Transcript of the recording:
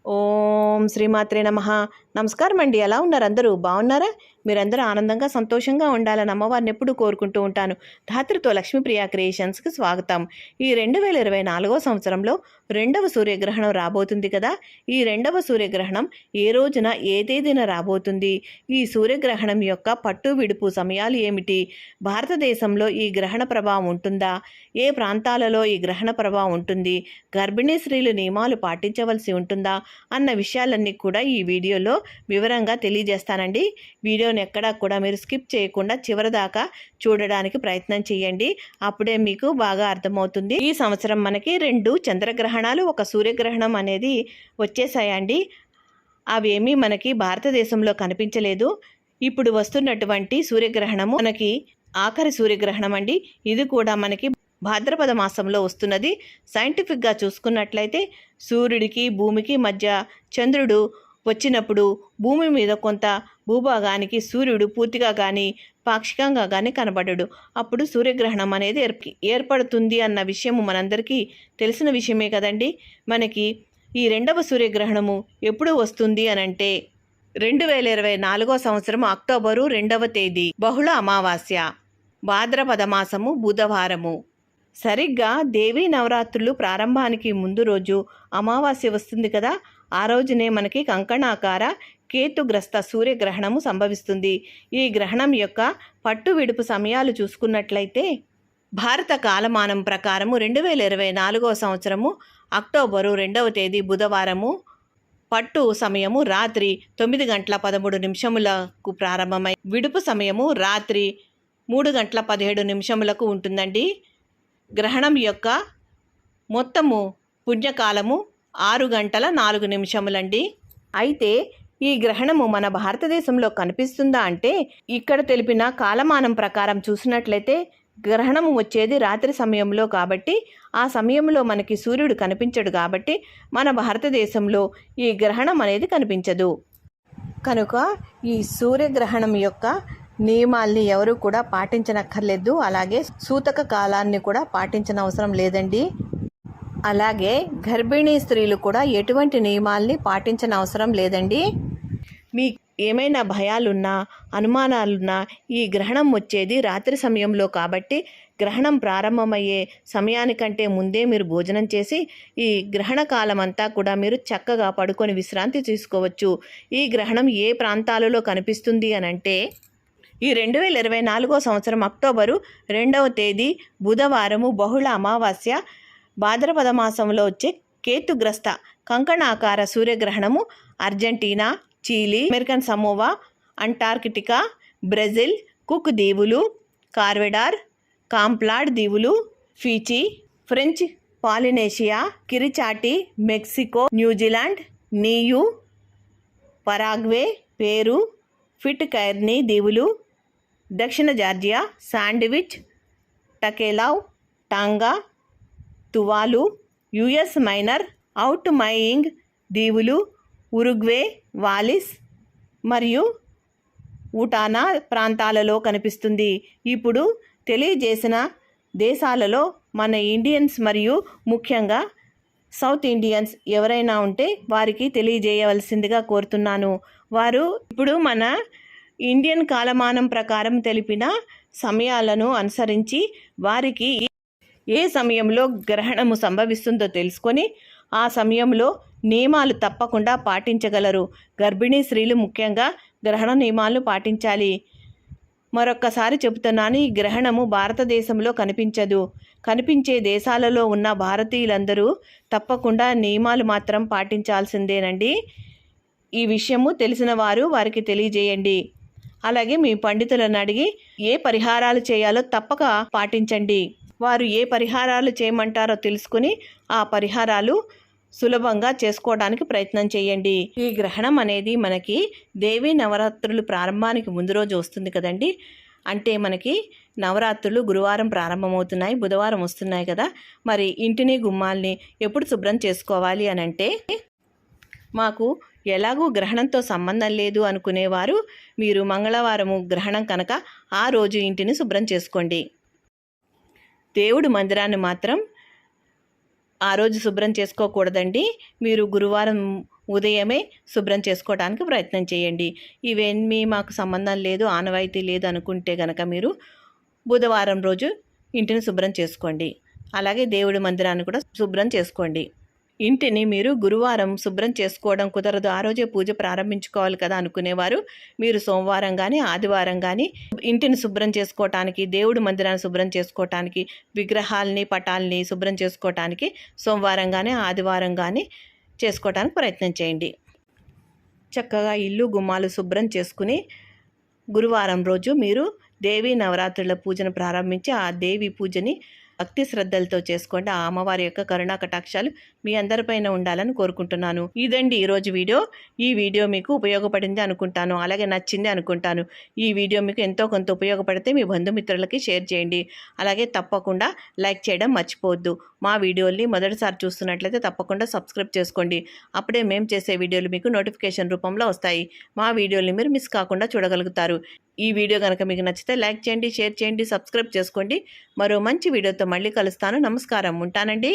ఓం శ్రీమాత్రే నమః. నమస్కారం అండి. ఎలా ఉన్నారు? అందరూ బాగున్నారా? మీరందరూ ఆనందంగా సంతోషంగా ఉండాలని అమ్మవారిని ఎప్పుడూ కోరుకుంటూ ఉంటాను. ధాత్రితో లక్ష్మీప్రియ క్రియేషన్స్కి స్వాగతం. ఈ 2024 సంవత్సరంలో రెండవ సూర్యగ్రహణం రాబోతుంది కదా. ఈ రెండవ సూర్యగ్రహణం ఏ రోజున ఏ తేదీన రాబోతుంది? ఈ సూర్యగ్రహణం యొక్క పట్టు విడుపు సమయాలు ఏమిటి? భారతదేశంలో ఈ గ్రహణ ప్రభావం ఉంటుందా? ఏ ప్రాంతాలలో ఈ గ్రహణ ప్రభావం ఉంటుంది? గర్భిణీ స్త్రీలు నియమాలు పాటించవలసి ఉంటుందా అన్న విషయాలన్నీ కూడా ఈ వీడియోలో వివరంగా తెలియజేస్తానండి. వీడియోని ఎక్కడా కూడా మీరు స్కిప్ చేయకుండా చివరిదాకా చూడడానికి ప్రయత్నం చేయండి. అప్పుడే మీకు బాగా అర్థమవుతుంది. ఈ సంవత్సరం మనకి 2 చంద్రగ్రహణాలు, 1 సూర్యగ్రహణం అనేది వచ్చేసాయండి. అవేమీ మనకి భారతదేశంలో కనిపించలేదు. ఇప్పుడు వస్తున్నటువంటి సూర్యగ్రహణము మనకి ఆఖరి సూర్యగ్రహణం అండి. ఇది కూడా మనకి భాద్రపద మాసంలో వస్తున్నది. సైంటిఫిక్గా చూసుకున్నట్లయితే సూర్యుడికి భూమికి మధ్య చంద్రుడు వచ్చినప్పుడు భూమి మీద కొంత భూభాగానికి సూర్యుడు పూర్తిగా కానీ పాక్షికంగా కానీ కనబడడు. అప్పుడు సూర్యగ్రహణం అనేది ఏర్పడుతుంది అన్న విషయము మనందరికీ తెలిసిన విషయమే కదండి. మనకి ఈ రెండవ సూర్యగ్రహణము ఎప్పుడు వస్తుంది అనంటే 2024 సంవత్సరం అక్టోబరు 2వ తేదీ బహుళ అమావాస్య, భాద్రపద మాసము, బుధవారము. సరిగ్గా దేవీ నవరాత్రులు ప్రారంభానికి ముందు రోజు అమావాస్య వస్తుంది కదా. ఆ రోజునే మనకి కంకణాకార కేతుగ్రస్త సూర్యగ్రహణము సంభవిస్తుంది. ఈ గ్రహణం యొక్క పట్టు విడుపు సమయాలు చూసుకున్నట్లయితే భారత కాలమానం ప్రకారము 2024 సంవత్సరము అక్టోబరు 2వ తేదీ బుధవారము పట్టు సమయము రాత్రి 9:13 ప్రారంభమై విడుపు సమయము రాత్రి 3:17 ఉంటుందండి. గ్రహణం యొక్క మొత్తము పుణ్యకాలము 6:04 అయితే ఈ గ్రహణము మన భారతదేశంలో కనిపిస్తుందా అంటే ఇక్కడ తెలిపిన కాలమానం ప్రకారం చూసినట్లయితే గ్రహణము వచ్చేది రాత్రి సమయంలో కాబట్టి ఆ సమయంలో మనకి సూర్యుడు కనిపించడు కాబట్టి మన భారతదేశంలో ఈ గ్రహణం అనేది కనిపించదు. కనుక ఈ సూర్యగ్రహణం యొక్క నియమాల్ని ఎవరు కూడా పాటించనక్కర్లేదు. అలాగే సూతక కాలాన్ని కూడా పాటించిన అవసరం లేదండి. అలాగే గర్భిణీ స్త్రీలు కూడా ఎటువంటి నియమాల్ని పాటించిన అవసరం లేదండి. మీకు ఏమైనా భయాలున్నా అనుమానాలున్నా ఈ గ్రహణం వచ్చేది రాత్రి సమయంలో కాబట్టి గ్రహణం ప్రారంభమయ్యే సమయానికంటే ముందే మీరు భోజనం చేసి ఈ గ్రహణ కాలం అంతా కూడా మీరు చక్కగా పడుకొని విశ్రాంతి తీసుకోవచ్చు. ఈ గ్రహణం ఏ ప్రాంతాలలో కనిపిస్తుంది అనంటే ఈ 2024 సంవత్సరం అక్టోబరు 2వ తేదీ బుధవారము బహుళ అమావాస్య, భాద్రపద మాసంలో వచ్చే కేతుగ్రస్త కంకణాకార సూర్యగ్రహణము Argentina, Chile, American Samoa, Antarctica, Brazil, Cook దీవులు, కార్వెడార్, కాంప్లాడ్ దీవులు, Fiji, French Polynesia, Kiribati, Mexico, New Zealand, Niue, Paraguay, Peru, Pitcairn దీవులు, దక్షిణ Georgia, Sandwich, Tokelau, Tonga, Tuvalu, US minor, outlying దీవులు, ఉరుగ్వే, వాలిస్ మరియు ఉటానా ప్రాంతాలలో కనిపిస్తుంది. ఇప్పుడు తెలియజేసిన దేశాలలో మన ఇండియన్స్ మరియు ముఖ్యంగా సౌత్ ఇండియన్స్ ఎవరైనా ఉంటే వారికి తెలియజేయవలసిందిగా కోరుతున్నాను. వారు ఇప్పుడు మన ఇండియన్ కాలమానం ప్రకారం తెలిపిన సమయాలను అనుసరించి వారికి ఏ సమయంలో గ్రహణము సంభవిస్తుందో తెలుసుకొని ఆ సమయంలో నియమాలు తప్పకుండా పాటించగలరు. గర్భిణీ స్త్రీలు ముఖ్యంగా గ్రహణ నియమాలను పాటించాలి. మరొక్కసారి చెబుతున్నాను, ఈ గ్రహణము భారతదేశంలో కనిపించదు. కనిపించే దేశాలలో ఉన్న భారతీయులందరూ తప్పకుండా నియమాలు మాత్రం పాటించాల్సిందేనండి. ఈ విషయము తెలిసిన వారు వారికి తెలియజేయండి. అలాగే మీ పండితులను అడిగి ఏ పరిహారాలు చేయాలో తప్పక పాటించండి. వారు ఏ పరిహారాలు చేయమంటారో తెలుసుకుని ఆ పరిహారాలు సులభంగా చేసుకోవడానికి ప్రయత్నం చేయండి. ఈ గ్రహణం అనేది మనకి దేవీ నవరాత్రులు ప్రారంభానికి ముందు రోజు వస్తుంది కదండి. అంటే మనకి నవరాత్రులు గురువారం ప్రారంభమవుతున్నాయి, బుధవారం వస్తున్నాయి కదా. మరి ఇంటిని గుమ్మాల్ని ఎప్పుడు శుభ్రం చేసుకోవాలి అని అంటే మాకు ఎలాగూ గ్రహణంతో సంబంధం లేదు అనుకునేవారు మీరు మంగళవారము గ్రహణం కనుక ఆ రోజు ఇంటిని శుభ్రం చేసుకోండి. దేవుడు మందిరాన్ని మాత్రం ఆ రోజు శుభ్రం చేసుకోకూడదండి. మీరు గురువారం ఉదయమే శుభ్రం చేసుకోవడానికి ప్రయత్నం చేయండి. ఇవేమీ మాకు సంబంధం లేదు, ఆనవాయితీ లేదు అనుకుంటే గనక మీరు బుధవారం రోజు ఇంటిని శుభ్రం చేసుకోండి. అలాగే దేవుడి మందిరాన్ని కూడా శుభ్రం చేసుకోండి. ఇంటిని మీరు గురువారం శుభ్రం చేసుకోవడం కుదరదు, ఆ రోజే పూజ ప్రారంభించుకోవాలి కదా అనుకునేవారు మీరు సోమవారం కానీ ఆదివారం కానీ ఇంటిని శుభ్రం చేసుకోవటానికి, దేవుడి మందిరాన్ని శుభ్రం చేసుకోవటానికి, విగ్రహాలని పటాలని శుభ్రం చేసుకోవటానికి సోమవారం కానీ ఆదివారం కానీ చేసుకోవటానికి ప్రయత్నం చేయండి. చక్కగా ఇల్లు గుమ్మాలు శుభ్రం చేసుకుని గురువారం రోజు మీరు దేవీ నవరాత్రుల పూజను ప్రారంభించి ఆ దేవి పూజని భక్తి శ్రద్ధలతో చేసుకోండి. ఆ అమ్మవారి యొక్క కరుణా కటాక్షాలు మీ అందరిపైన ఉండాలని కోరుకుంటున్నాను. ఇదండి ఈరోజు వీడియో. ఈ వీడియో మీకు ఉపయోగపడింది అనుకుంటాను, అలాగే నచ్చింది అనుకుంటాను. ఈ వీడియో మీకు ఎంతో కొంత ఉపయోగపడితే మీ బంధుమిత్రులకి షేర్ చేయండి. అలాగే తప్పకుండా లైక్ చేయడం మర్చిపోవద్దు. మా వీడియోల్ని మొదటిసారి చూస్తున్నట్లయితే తప్పకుండా సబ్స్క్రైబ్ చేసుకోండి. అప్పుడే మేము చేసే వీడియోలు మీకు నోటిఫికేషన్ రూపంలో వస్తాయి. మా వీడియోల్ని మీరు మిస్ కాకుండా చూడగలుగుతారు. ఈ వీడియో కనుక మీకు నచ్చితే లైక్ చేయండి, షేర్ చేయండి, సబ్స్క్రైబ్ చేసుకోండి. మరో మంచి వీడియోతో మళ్ళీ కలుస్తాను. నమస్కారం, ఉంటానండి.